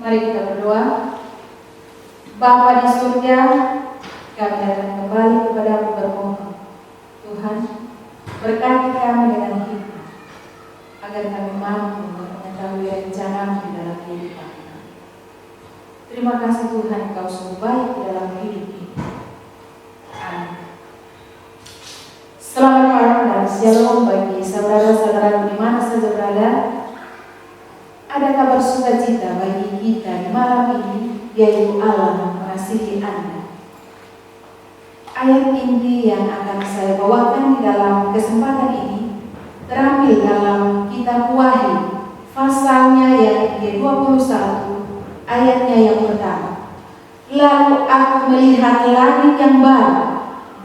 Mari kita berdoa. Bapa di surga, kami datang kembali kepadamu bermohon, Tuhan, berkati kami dengan hikmat, agar kami mampu mengetahui rencana-Mu di dalam kehidupan kami. Terima kasih Tuhan, Engkau sungguh baik di dalam hidup ini. Amin. Selamat malam dan shalom bagi saudara-saudara di mana saja berada. Ada kabar sukacita bagi kita di malam ini, yaitu Allah mengasihi Anda. Ayat inti yang akan saya bawakan di dalam kesempatan ini terambil dalam kitab Wahyu, pasalnya yang ke-21, ayatnya yang pertama. Lalu aku melihat langit yang baru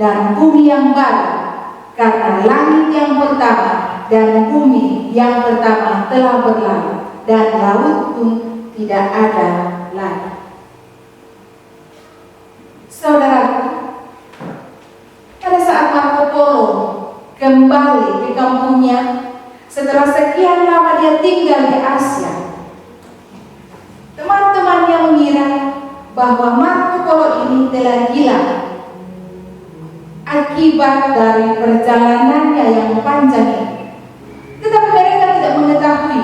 dan bumi yang baru, karena langit yang pertama dan bumi yang pertama telah berlalu, dan laut pun tidak ada lagi. Saudara, pada saat Marco Polo kembali ke kampungnya setelah sekian lama dia tinggal di Asia, teman-temannya mengira bahwa Marco Polo ini telah gila akibat dari perjalanannya yang panjang ini. Tetapi mereka tidak mengetahui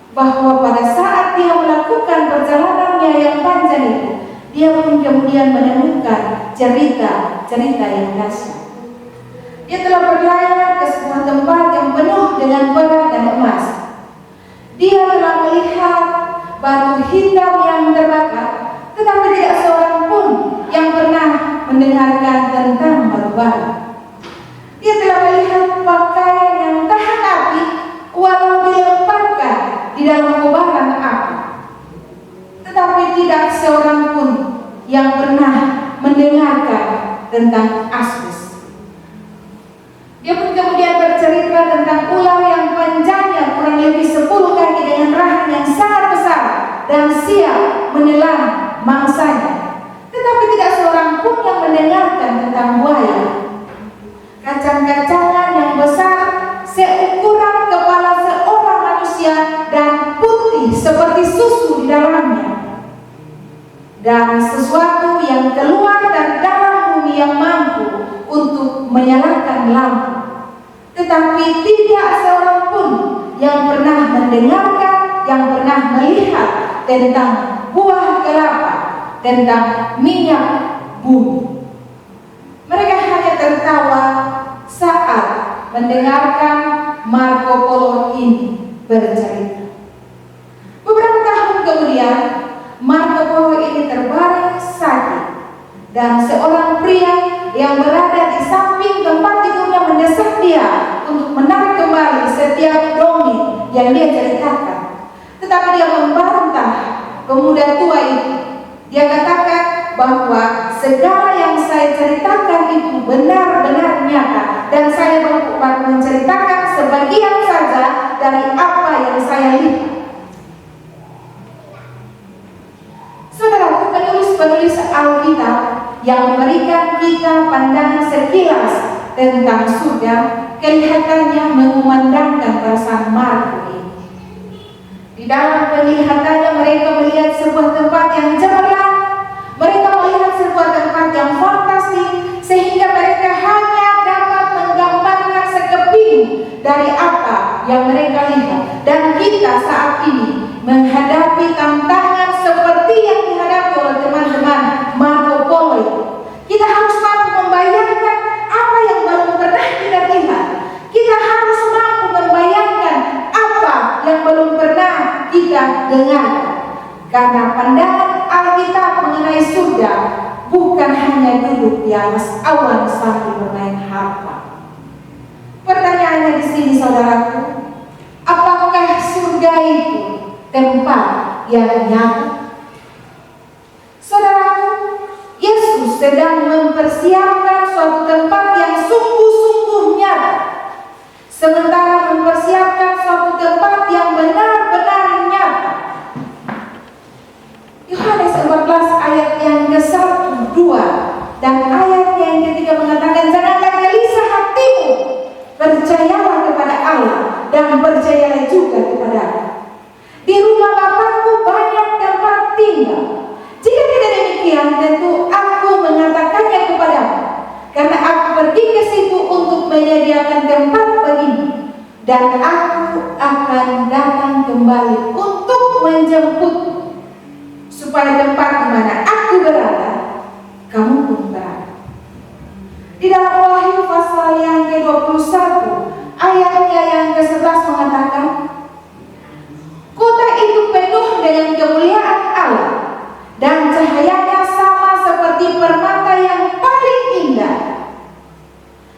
bahwa pada saat dia melakukan perjalanannya yang panjang itu, dia pun kemudian menemukan cerita-cerita yang dahsyat. Dia telah berlayar ke sebuah tempat yang penuh dengan perak dan emas. Dia telah melihat batu hitam yang terbakar, tetapi tidak seorang pun yang pernah mendengarkan tentang batu bara. Dia telah melihat pakaian yang tahan api walau dilemparkan di dalam kobaran api, tetapi tidak seorang pun yang pernah mendengarkan tentang asbes. Dia pun kemudian bercerita tentang ular yang panjangnya kurang lebih 10 kaki dengan rahang yang sangat besar dan siap menelan mangsanya, tetapi tidak seorang pun yang mendengarkan tentang buaya. Kacang-kacangan yang besar seukuran kepala seorang manusia dan putih seperti susu di dalamnya, dan sesuatu yang keluar dari dalam bumi yang mampu untuk menyalakan lampu, tetapi tidak seorang pun yang pernah mendengarkan, yang pernah melihat tentang buah kelapa, tentang minyak bumi. Mereka hanya tertawa saat mendengarkan Marco Polo ini bercerita. Beberapa tahun kemudian, Marco Polo ini terbaring sakit, dan seorang pria yang berada di samping tempat tidurnya mendesak dia untuk menarik kembali setiap dongeng yang dia ceritakan. Tetapi dia membantah pemuda tua itu. Dia katakan bahwa segala yang saya ceritakan itu benar-benar nyata, dan saya baru menceritakan sebagian saja dari apa yang saya lihat. Saudara, penulis-penulis Alkitab yang memberikan kita pandangan sekilas tentang surga, kelihatannya mengumandangkan perasaan Marko ini. Di dalam penglihatannya mereka melihat sebuah tempat yang cemerlang, mereka melihat sebuah tempat yang fantastik, sehingga mereka hanya dapat menggambarkan sekeping dari apa yang mereka lihat. Dan kita saat ini menghadapi tantangan seperti yang dihadapi oleh teman-teman Marco Polo. Kita harus mampu membayangkan apa yang belum pernah kita lihat. Kita harus mampu membayangkan apa yang belum pernah kita dengar. Karena pandangan Alkitab mengenai surga bukan hanya duduk di atas awan sambil bermain harpa. Pertanyaannya di sini, saudaraku, apakah surga itu tempat yang nyata? Saudaraku, Yesus sedang mempersiapkan suatu tempat yang sungguh-sungguh nyata, sementara mempersiapkan suatu tempat yang benar-benar nyata. Yohanes 14 ayat yang ke-1, 2 dan ayat yang ketiga mengatakan, janganlah gelisah hatimu, percayalah kepada Allah dan percayalah juga kepada Aku. Di rumah Bapakku banyak tempat dan aku akan datang kembali untuk menjemputmu, supaya tempat di mana aku berada, kamu pun berada. Di dalam Wahyu pasal yang ke-21, ayatnya yang ke-11 mengatakan, kota itu penuh dengan kemuliaan Allah, dan cahayanya sama seperti permata yang paling indah,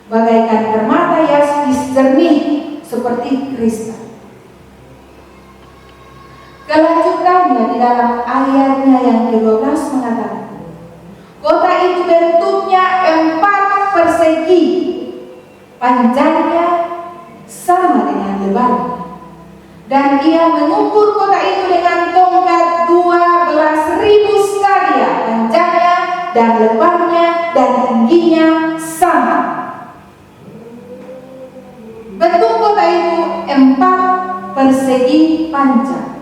bagaikan permata yaspis jernih seperti kristal. Kelanjutannya di dalam ayatnya yang ke-12 mengatakan, kota itu bentuknya 4 persegi, panjangnya sama dengan lebarnya, dan ia mengukur kota itu dengan tongkat 12.000 stadia, panjangnya dan lebarnya dan tingginya sama. Bentuk kota itu 4 persegi panjang.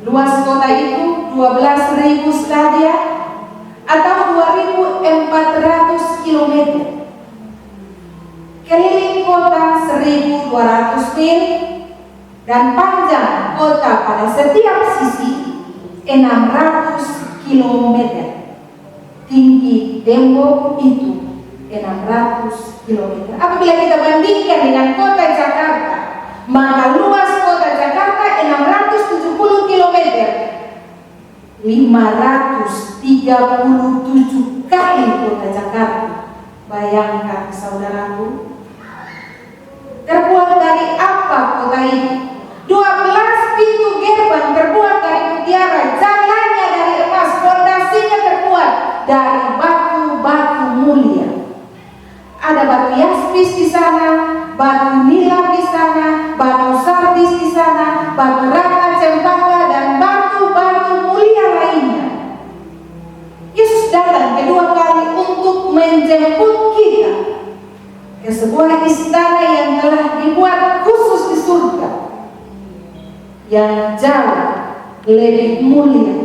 Luas kota itu 12.000 stadia atau 2.400 km. Keliling kota 1.200 mil, dan panjang kota pada setiap sisi 600 km. Tinggi tembok itu 600 km. Apabila kita bandingkan dengan kota Jakarta, maka luas kota Jakarta 670 km, 537 kali kota Jakarta. Bayangkan saudaraku, terbuat dari apa kota ini? 12 pintu gerbang terbuat dari mutiara, jalannya dari emas, fondasinya terbuat dari batu-batu mulia. Ada batu yaspis di sana, batu nila di sana, batu sardis di sana, batu ratna, cempaka, dan batu-batu mulia lainnya. Yesus datang kedua kali untuk menjemput kita ke sebuah istana yang telah dibuat khusus di surga, yang jauh lebih mulia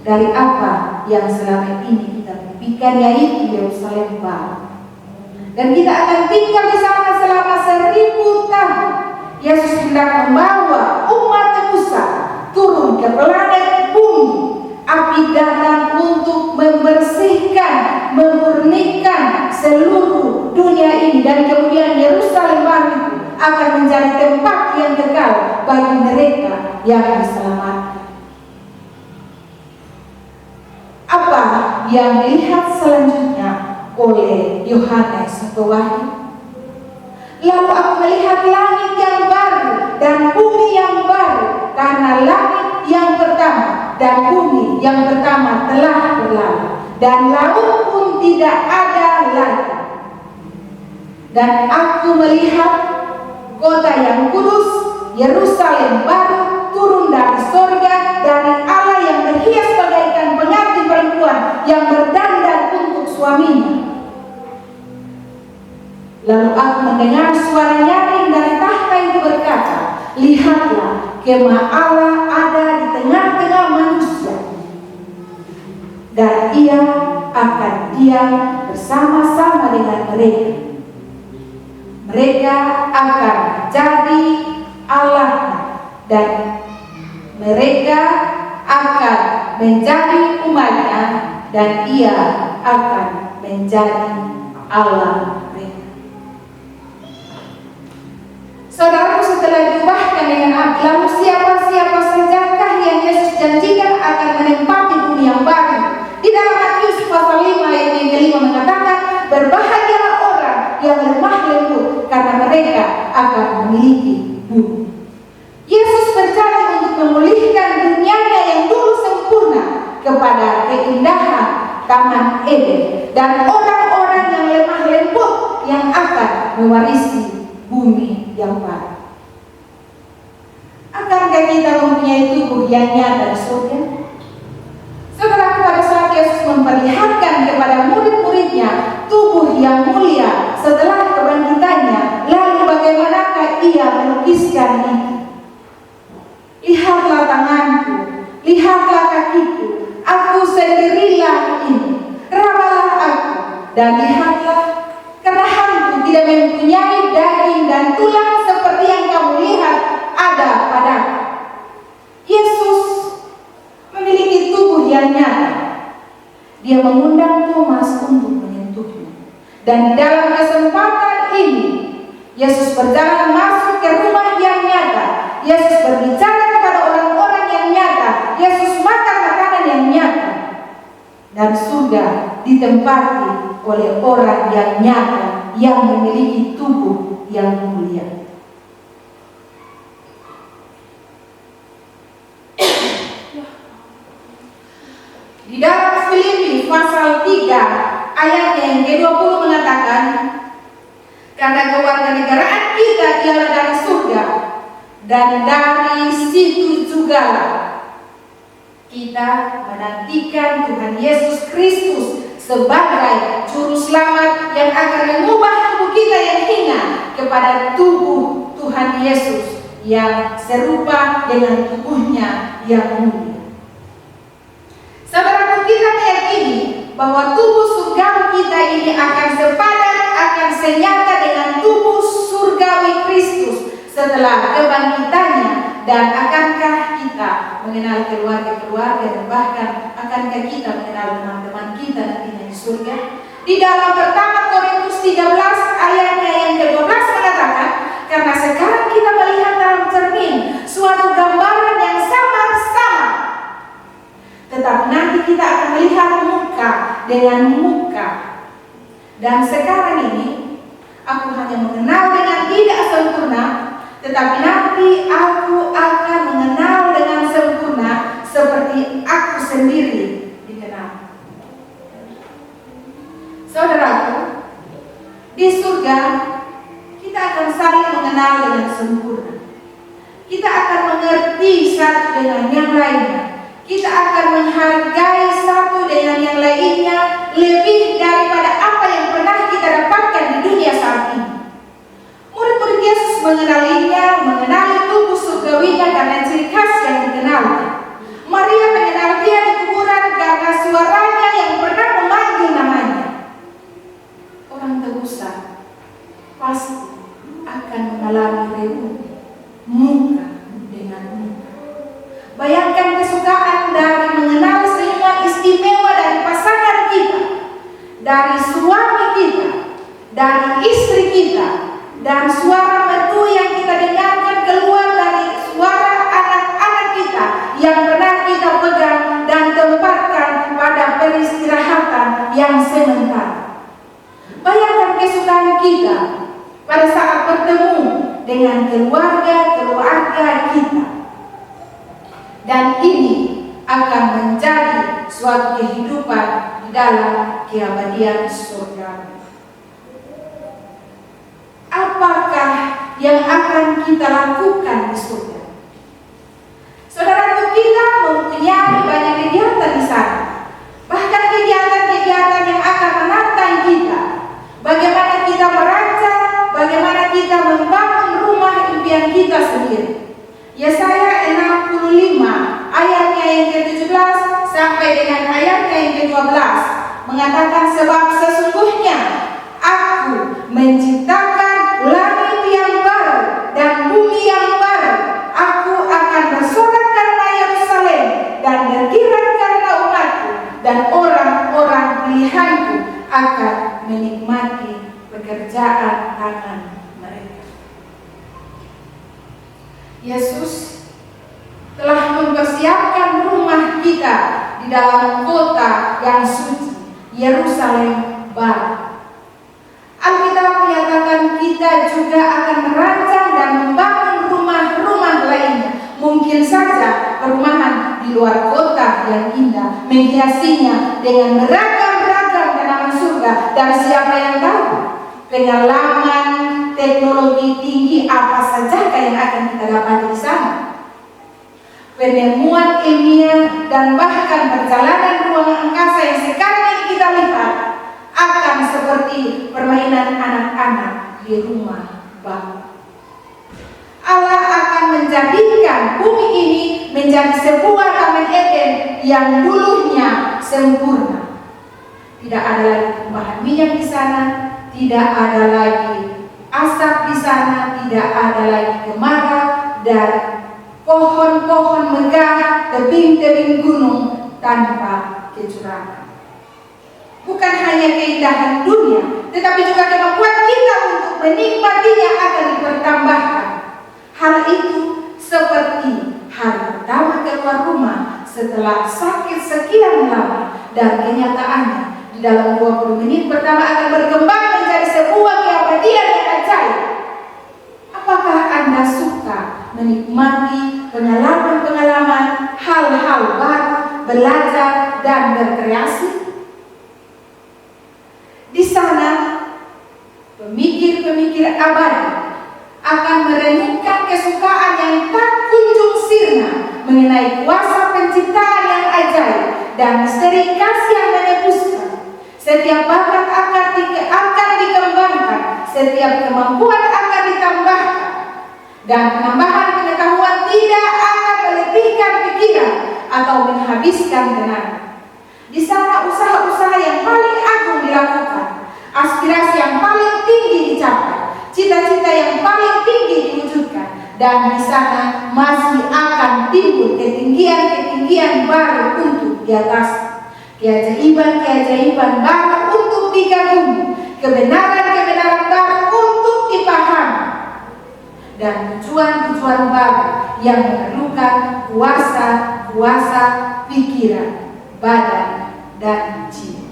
dari apa yang selama ini kita mimpikan, yaitu Yerusalem baru. Dan kita akan tinggal di sana selama 1000 tahun. Yesus hendak membawa umat manusia turun ke planet bumi. Api datang untuk membersihkan, memurnikan seluruh dunia ini, dan kemudian Yerusalem baru itu akan menjadi tempat yang kekal bagi mereka yang diselamatkan. Apa yang dilihat selanjutnya oleh Yohanes atau Wahyu? Lalu aku melihat langit yang baru dan bumi yang baru, karena langit yang pertama dan bumi yang pertama telah berlalu, dan laut pun tidak ada lagi. Dan aku melihat kota yang kudus, Yerusalem baru, turun dari sorga, dari Allah, yang berhias bagaikan pengantin perempuan yang berdandan untuk suaminya. Lalu aku mendengar suara nyaring dari tahta itu berkata, lihatlah, kemah Allah ada di tengah-tengah manusia, dan ia akan diam bersama-sama dengan mereka. Mereka akan jadi Allah, dan mereka akan menjadi umatnya, dan ia akan menjadi Allah mereka. Saudaraku, setelah diubahkan dengan api, lalu siapa-siapa sajakah yang Yesus janjikan akan menempati bumi yang baru? Di dalam Matius pasal 5 ayat yang ke-5 mengatakan, berbahagialah orang yang lemah lembut, karena mereka akan memiliki bumi. Yesus berjanji untuk memulihkan dunianya yang dulu sempurna kepada keindahan Taman Eden, dan orang-orang yang lemah lembut yang akan mewarisi bumi yang baru. Akankah kita mempunyai tubuh yang nyata di surga? Saudara, pada saat Yesus memperlihatkan kepada murid-muridnya tubuh yang mulia setelah kebangkitannya, lalu bagaimanakah ia melukiskan itu? Lihatlah tanganku, lihatlah kakiku, aku sendirilah ini, rawalah aku, dan lihatlah kerahanku tidak mempunyai daging dan tulang seperti yang kamu lihat ada padaku. Yesus memiliki tubuh yang nyata. Dia mengundang Thomas untuk menyentuhnya. Dan di dalam kesempatan ini, Yesus berjalan masuk ke rumah yang nyata. Yesus berbicara kepada orang-orang yang nyata. Yesus makan makanan yang nyata. Dan surga ditempati oleh orang yang nyata, yang memiliki tubuh yang mulia. Di dalam Filipi pasal 3 ayatnya yang ke-20 mengatakan, karena kewarganegaraan kita ialah dari surga, dan dari situ juga kita menantikan Tuhan Yesus Kristus sebagai juru selamat yang akan mengubah tubuh kita yang hina kepada tubuh Tuhan Yesus yang serupa dengan tubuhnya yang mulia. Saudara, kita meyakini bahwa tubuh surgawi kita ini akan sepadan, akan senyata dengan tubuh surgawi Kristus setelah kebangkitannya. Dan akankah kita mengenal keluarga-keluarga, dan bahkan akankah kita mengenal teman-teman kita nantinya di surga? Di dalam pertama Korintus 13 ayatnya yang ke-12 mengatakan, karena sekarang kita melihat dalam cermin suatu gambaran yang sama-sama, tetapi nanti kita akan melihat muka dengan muka. Dan sekarang ini aku hanya mengenal dengan tidak sempurna, tetapi nanti aku akan mengenal dengan sempurna seperti aku sendiri dikenal. Saudaraku, di surga kita akan saling mengenal dengan sempurna. Kita akan mengerti satu dengan yang lainnya. Kita akan menghargai satu dengan yang lainnya lebih daripada apa yang pernah kita dapatkan di dunia saat ini. Murid-murid Yesus mengenalinya, mengenali tubuh surgawinya karena ciri khas yang dikenalnya. Maria mengenal dia di kuburan karena suaranya yang pernah memanggil namanya. Orang tebusan pasti akan mengalami reuni muka dengan muka. Bayangkan kesukaan dari mengenal senyuman istimewa dari pasangan kita, dari suami kita, dari istri kita, dan suara merdu yang kita dengarkan keluar dari suara anak-anak kita yang pernah kita pegang dan tempatkan pada peristirahatan yang sementara. Bayangkan kesukaan kita pada saat bertemu dengan keluarga-keluarga kita. Dan ini akan menjadi suatu kehidupan di dalam keabadian surga. Apakah yang akan kita lakukan di surga? Saudaraku, kita mempunyai banyak kegiatan di sana. Bahkan kegiatan-kegiatan yang akan menantang kita. Bagaimana kita merancang, bagaimana kita membangun rumah impian kita sendiri. Yesaya 65 ayatnya yang ke-17 sampai dengan ayatnya yang ke-12 mengatakan, sebab sesungguhnya aku menciptakan langit yang baru dan bumi yang baru. Aku akan bersorak karena Yerusalem dan bergirang karena umatku, dan orang-orang pilihanku akan menikmati pekerjaan tangan mereka. Yesus telah mempersiapkan rumah kita di dalam kota yang suci, Yerusalem baru. Alkitab menyatakan kita juga akan merancang dan membangun rumah-rumah lainnya. Mungkin saja perumahan di luar kota yang indah, menghiasinya dengan beragam-ragam tanaman surga. Dan siapa yang tahu, pengalaman teknologi tinggi apa saja yang akan kita dapat di sana. Penemuan ilmiah dan bahkan perjalanan ruang angkasa yang sekarang ini kita lihat akan seperti permainan anak-anak di rumah Bapa. Allah akan menjadikan bumi ini menjadi sebuah taman Eden yang dulunya sempurna. Tidak ada lagi tumpahan minyak di sana, tidak ada lagi asap di sana, tidak ada lagi kemarau dan pohon-pohon megah, tebing-tebing gunung tanpa kecurangan. Bukan hanya keindahan dunia, tetapi juga kemampuan kita untuk menikmatinya akan dipertambahkan. Hal itu seperti hari pertama keluar rumah setelah sakit sekian lama, dan kenyataannya di dalam 20 menit pertama akan berkembang menjadi sebuah keabadian yang ajaib. Apakah Anda suka menikmati pengalaman-pengalaman, hal-hal baru, belajar dan berkreasi? Di sana, pemikir-pemikir abadi akan merenungkan kesukaan yang tak kunjung sirna mengenai kuasa penciptaan yang ajaib dan misteri kasih yang menebuskan. Setiap bakat akan dikembangkan, setiap kemampuan akan ditambahkan, dan penambahan pengetahuan tidak akan meletihkan pikiran atau menghabiskan tenaga. Di sana usaha-usaha yang paling agung dilakukan, aspirasi yang paling tinggi dicapai, cita-cita yang paling tinggi diwujudkan, dan di sana masih akan timbul ketinggian-ketinggian baru untuk di atas, keajaiban-keajaiban baru untuk digabung, kebenaran-kebenaran baru untuk dipahami, dan tujuan-tujuan baru yang memerlukan kuasa pikiran, badan, dan jiwa.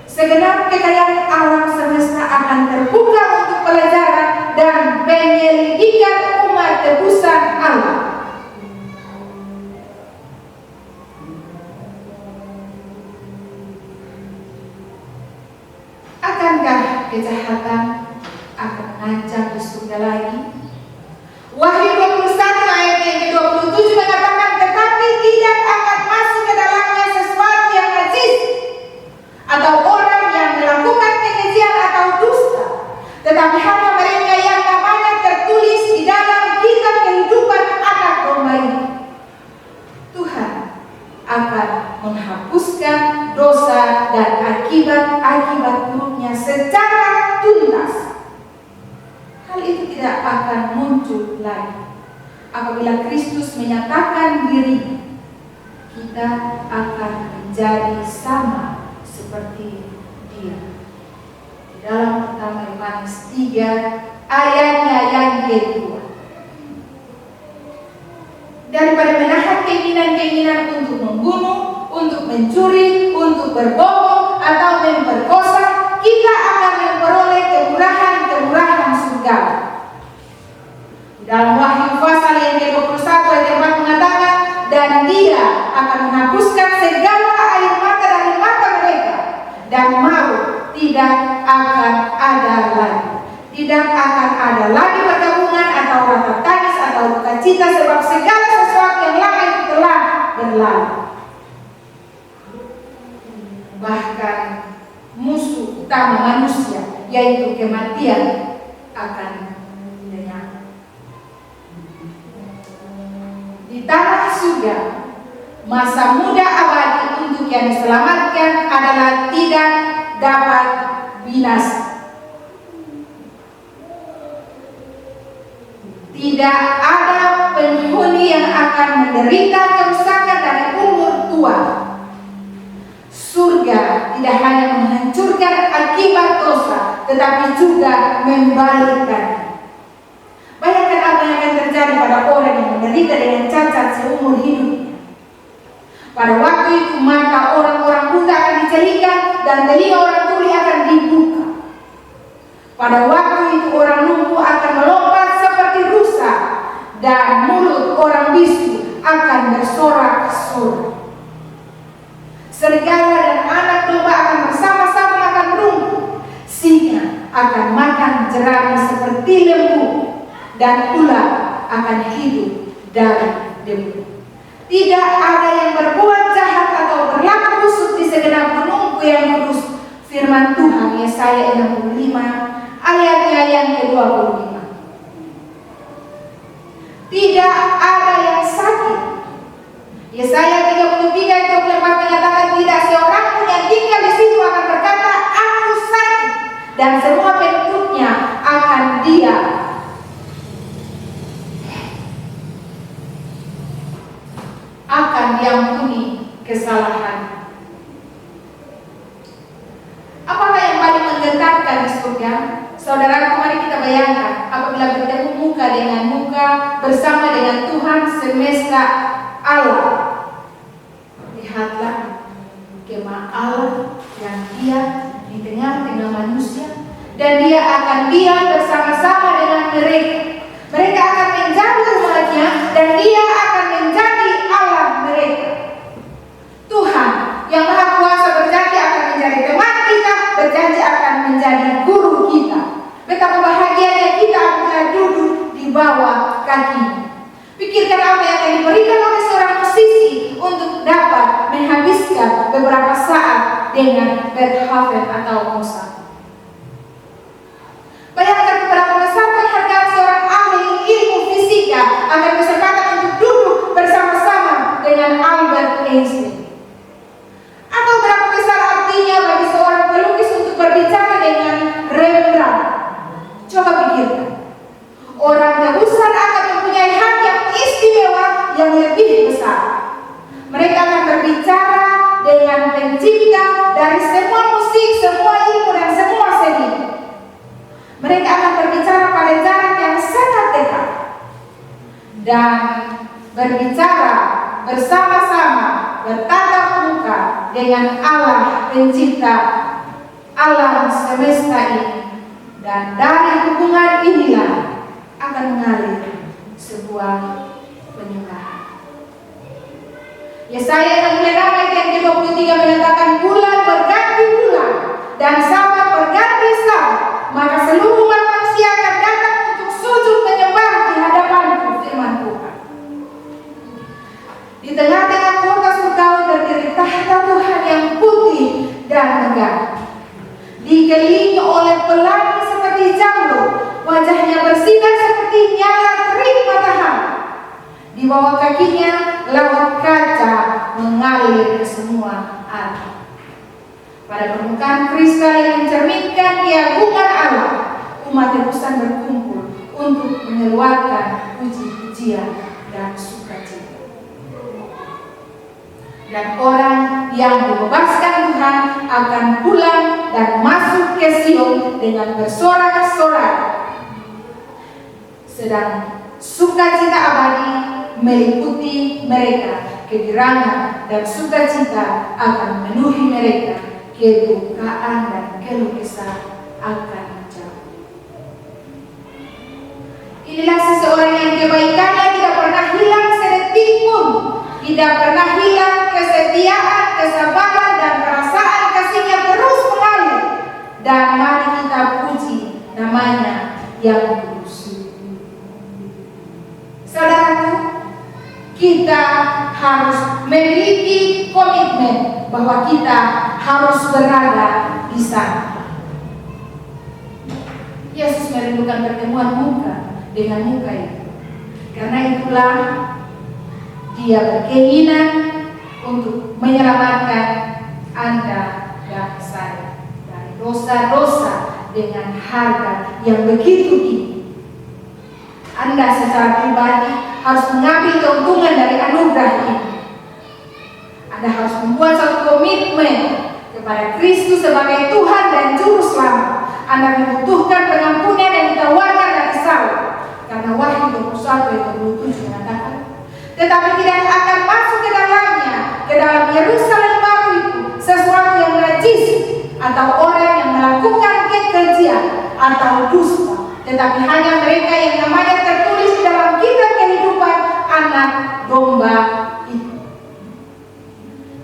Segenap kekayaan alam semesta akan terbuka untuk pelajaran dan penyelidikan umat tebusan Allah. Akankah kejahatan akan mengancam di surga lagi? Wahyu 21 ayat yang ke-27 mengatakan, tetapi tidak akan masuk ke dalamnya sesuatu yang najis atau orang yang melakukan kekejian atau dusta, tetapi hanya mereka yang namanya tertulis di dalam kitab kehidupan anak domba ini. Tuhan akan menghapuskan dosa dan akibat-akibat buruknya secara tuntas. Hal itu tidak akan muncul lagi. Apabila Kristus menyatakan dirinya, kita akan menjadi sama seperti Dia. Di dalam pertama Yohanes 3 ayatnya yang kedua. Daripada menahan keinginan-keinginan untuk membunuh, untuk mencuri, untuk berbohong atau memperkosa, kita akan memperoleh kemurahan-kemurahan surgawi. Di dalam Wahyu pasal yang ke-21 ayat 4 mengatakan, dan Dia akan menghapuskan segala air mata dari mata mereka, dan maut tidak akan ada lagi. Tidak akan ada lagi pergabungan atau rata tangis atau duka cita, sebab segala sesuatu yang lama itu telah berlalu. Bahkan musuh utama manusia, yaitu kematian, akan lenyap. Di tanah surga, masa muda abadi untuk yang diselamatkan adalah tidak dapat binasa. Tidak ada penghuni yang akan menderita kerusakan dari umur tua. Surga tidak hanya menghancurkan akibat dosa, tetapi juga membalikkan. Bayangkan apa yang akan terjadi pada orang yang menderita dengan cacat seumur hidupnya. Pada waktu itu mata orang-orang buta akan dicelikan dan telinga orang tuli akan dibuka. Pada waktu itu orang lumpuh akan melompat seperti rusa, dan mulut orang bisu akan bersorak-sorak. Serigala dan anak domba akan bersama-sama makan rumput, singa akan makan jerami seperti lembu, dan ular akan hidup dari debu. Tidak ada yang berbuat jahat atau berlaku busuk di segenap gunungku yang kudus. Firman Tuhan Yesaya 65 ayatnya yang ke-25. Tidak ada yang sakit. Yesaya 33 ayat 24 menyatakan, tidak seorang pun yang tinggal di situ akan berkata, aku sakit. dan semua bentuknya akan Dia diampuni kesalahan. Apakah yang paling menggetarkan di surga? Saudara, mari kita bayangkan apabila bertemu muka dengan muka bersama dengan Tuhan semesta Allah. Lihatlah kemah Allah yang Dia di tengah-tengah manusia, dan Dia akan diam bersama-sama dengan mereka. Mereka akan menjadi umatnya dan Dia akan menjadi Allah mereka. Tuhan yang Maha Kuasa berjanji akan menjadi teman kita, berjanji akan menjadi guru kita. Betapa bahagianya kita apabila duduk di bawah kakinya. Pikirkan apa yang akan diberikan oleh seorang musisi untuk dapat menghabiskan beberapa saat dengan Beethoven atau Mozart. Bayangkan beberapa besar penghargaan seorang ahli ilmu fisika akan berkesempatan untuk duduk bersama-sama dengan Albert Einstein. Atau berapa besar artinya bagi seorang pelukis untuk berbicara dengan Rembrandt. Coba pikirkan, orang tebusan akan mempunyai hak yang istimewa yang lebih besar. Mereka akan berbicara dengan pencipta dari semua musik, semua ilmu dan semua seni. Mereka akan berbicara pada jarak yang sangat dekat dan berbicara bersama-sama, bertatap muka dengan Allah pencipta alam semesta ini. Dan dari hubungan inilah akan mengalir sebuah penyembahan. Yesaya yang damai ayat 23 menyatakan, bulan berganti bulan dan sabat berganti sabat, maka seluruh umat manusia akan datang untuk sujud menyembah di hadapanku, firman Tuhan. Di tengah-tengah kota surgawi berdiri tahta Tuhan yang putih dan megah, dikelilingi oleh pelangi seperti jamrud, wajahnya bersinar seperti nyala terik matahari. Di bawah kakinya laut kaca mengalir ke semua arah. Pada permukaan kristal yang mencerminkan keagungan Allah, umat tebusan berkumpul untuk mengeluarkan puji-pujian dan sukacita. Dan orang yang dibebaskan Tuhan akan pulang dan masuk ke Sion dengan bersorak-sorai. Sedang sukacita abadi meliputi mereka, kegirangan dan sukacita akan memenuhi mereka, kebukaan dan keluh kesah akan menjauh. Inilah seseorang yang kebaikannya tidak pernah hilang sedetik pun, tidak pernah hilang kesetiaan, kesabaran dan perasaan kasihnya terus mengalir. Dan mari kita puji namanya yang kudus. Saudaraku, kita harus memiliki komitmen bahwa kita harus berada di sana. Yesus merindukan pertemuan muka dengan muka itu. Karena itulah Dia berkeinginan untuk menyelamatkan Anda dan saya dari dosa-dosa dengan harga yang begitu tinggi. Anda secara pribadi harus mengambil keuntungan dari anugerah ini. Anda harus membuat satu komitmen kepada Kristus sebagai Tuhan dan Juru Selamat. Anda membutuhkan pengampunan yang ditawarkan dari Saul, karena Wahyu 21 ayat 27 mengatakan, tetapi tidak akan masuk ke dalamnya, ke dalam Yerusalem baru itu, sesuatu yang najis atau orang yang melakukan kekejian atau dusta, tetapi hanya mereka yang namanya tertulis di dalam kitab kehidupan anak domba itu.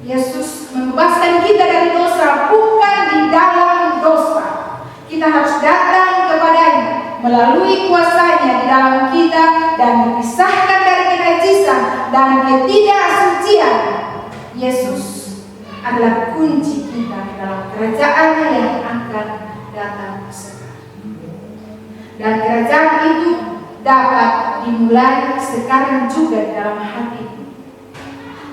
Yesus membebaskan kita dari dosa, bukan di dalam dosa. Kita harus datang kepadanya melalui kuasanya di dalam kita dan dipisahkan dari kenajisan dan ketidaksucian. Yesus adalah kunci kita dalam kerajaannya yang akan datang segera. Dan kerajaan itu dapat dimulai sekarang juga di dalam hati.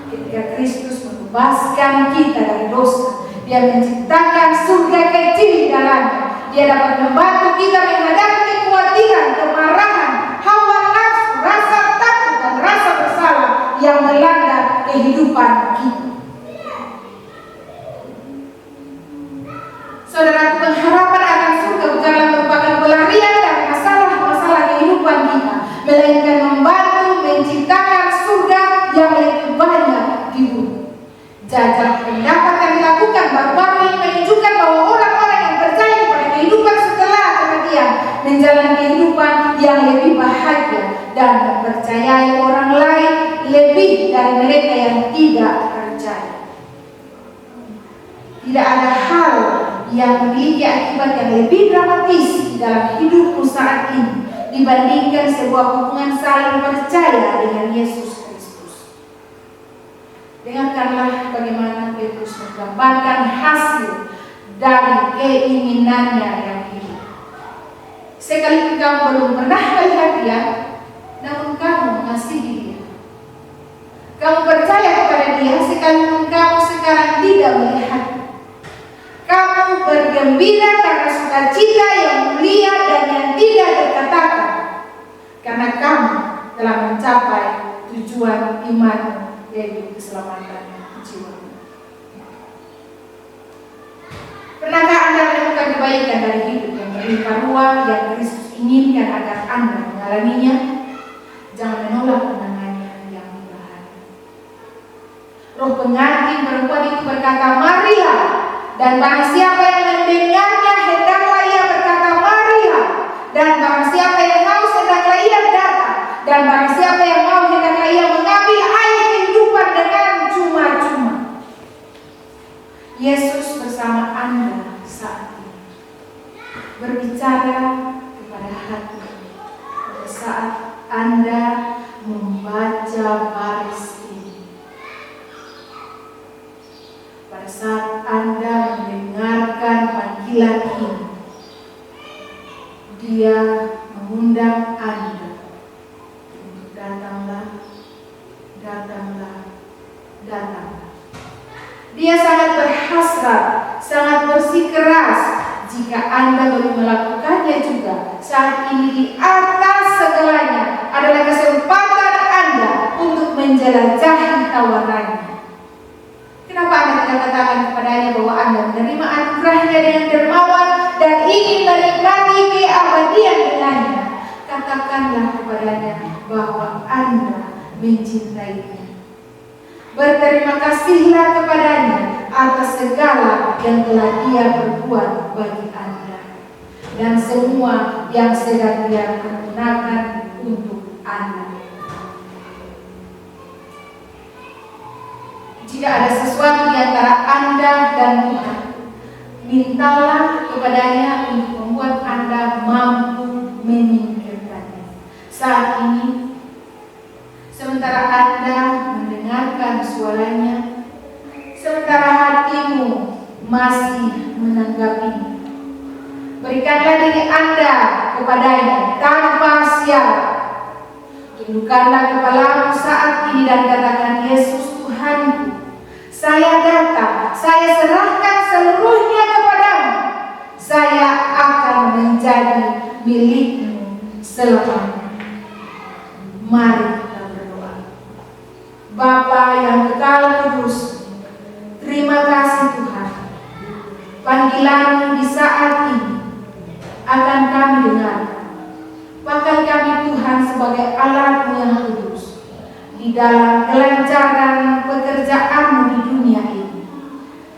Ketika Kristus membebaskan kita dari dosa, Dia menciptakan surga kecil di dalamnya. Dia dapat membantu kita menghadapi kekhawatiran, kemarahan, hawa nafsu, rasa takut dan rasa bersalah yang melanda kehidupan kita. Saudaraku, pengharapan akan surga bukanlah merupakan pelarian dari masalah-masalah kehidupan kita, melainkan membantu menciptakan surga yang lebih banyak di bumi. Jajak pendapat yang dilakukan baru-baru ini menunjukkan bahwa orang-orang yang percaya kepada kehidupan setelah kematian menjalani kehidupan yang lebih bahagia dan mempercayai orang lain lebih dari mereka yang tidak percaya. Tidak ada hal yang memiliki akibat yang lebih dramatis di dalam hidupmu saat ini dibandingkan sebuah hubungan saling percaya dengan Yesus Kristus. Dengarkanlah bagaimana Petrus menggambarkan hasil dari keinginannya yang hidup. Sekalipun kamu belum pernah melihat dia, namun kamu mengasihi dia. Kamu percaya kepada dia sekalipun kamu sekarang tidak melihat. Kamu bergembira karena sukacita yang mulia dan yang tidak terkatakan, karena kamu telah mencapai tujuan iman, yaitu keselamatan jiwa. Pernahkah Anda menemukan kebaikan dari hidup yang berlimpah ruah yang Kristus inginkan agar Anda mengalaminya? Jangan menolak undangannya yang murahan. Roh pengantin perempuan itu berkata, "Marilah." Dan barang siapa yang mendengarnya, hendaklah ia berkata, "Marilah." Dan barang siapa yang haus, hendaklah ia datang. Dan barang siapa yang mau, hendaklah ia mengambil air kehidupan dengan cuma-cuma. Yesus bersama Anda saat ini, berbicara kepada hati pada saat Anda membaca baris ini. Pada saat Anda mendengarkan panggilan ini, Dia mengundang Anda untuk datanglah, datanglah, datanglah. Dia sangat berhasrat, sangat bersikeras jika Anda belum melakukannya juga. Saat ini di atas segalanya adalah kesempatan Anda untuk menjelajahi tawarannya. Kenapa Anda tidak katakan kepadanya bahwa Anda menerima anugerahnya dengan dermawan dan ingin menikmati keabadian dengannya? Katakanlah kepadanya bahwa Anda mencintainya. Berterima kasihlah kepadanya atas segala yang telah Dia berbuat bagi Anda dan semua yang sedang Dia pergunakan untuk Anda. Jika ada sesuatu di antara Anda dan Tuhan, mintalah kepadanya untuk membuat Anda mampu menyingkirkannya. Saat ini, sementara Anda mendengarkan suaranya, sementara hatimu masih menanggapinya, berikanlah diri Anda kepadanya tanpa syarat. Tundukkanlah kepalamu saat ini dan katakan, "Yesus Tuhanku, saya datang, saya serahkan seluruhnya kepadamu. Saya akan menjadi milikmu selamanya." Mari kita berdoa. Bapa yang kekal kudus, terima kasih Tuhan. Panggilan-Mu di saat ini akan kami dengarkan. Pakai kami Tuhan sebagai alat-Mu yang kudus di dalam kelancaran pekerjaan-Mu di dunia ini.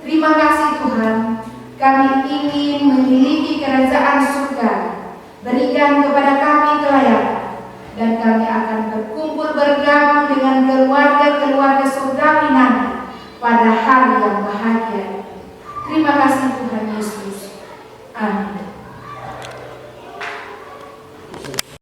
Terima kasih Tuhan, kami ingin memiliki kerajaan surga. Berikan kepada kami kelayakan, dan kami akan berkumpul bergabung dengan keluarga-keluarga surgawi nanti pada hari yang bahagia. Terima kasih Tuhan Yesus. Amin.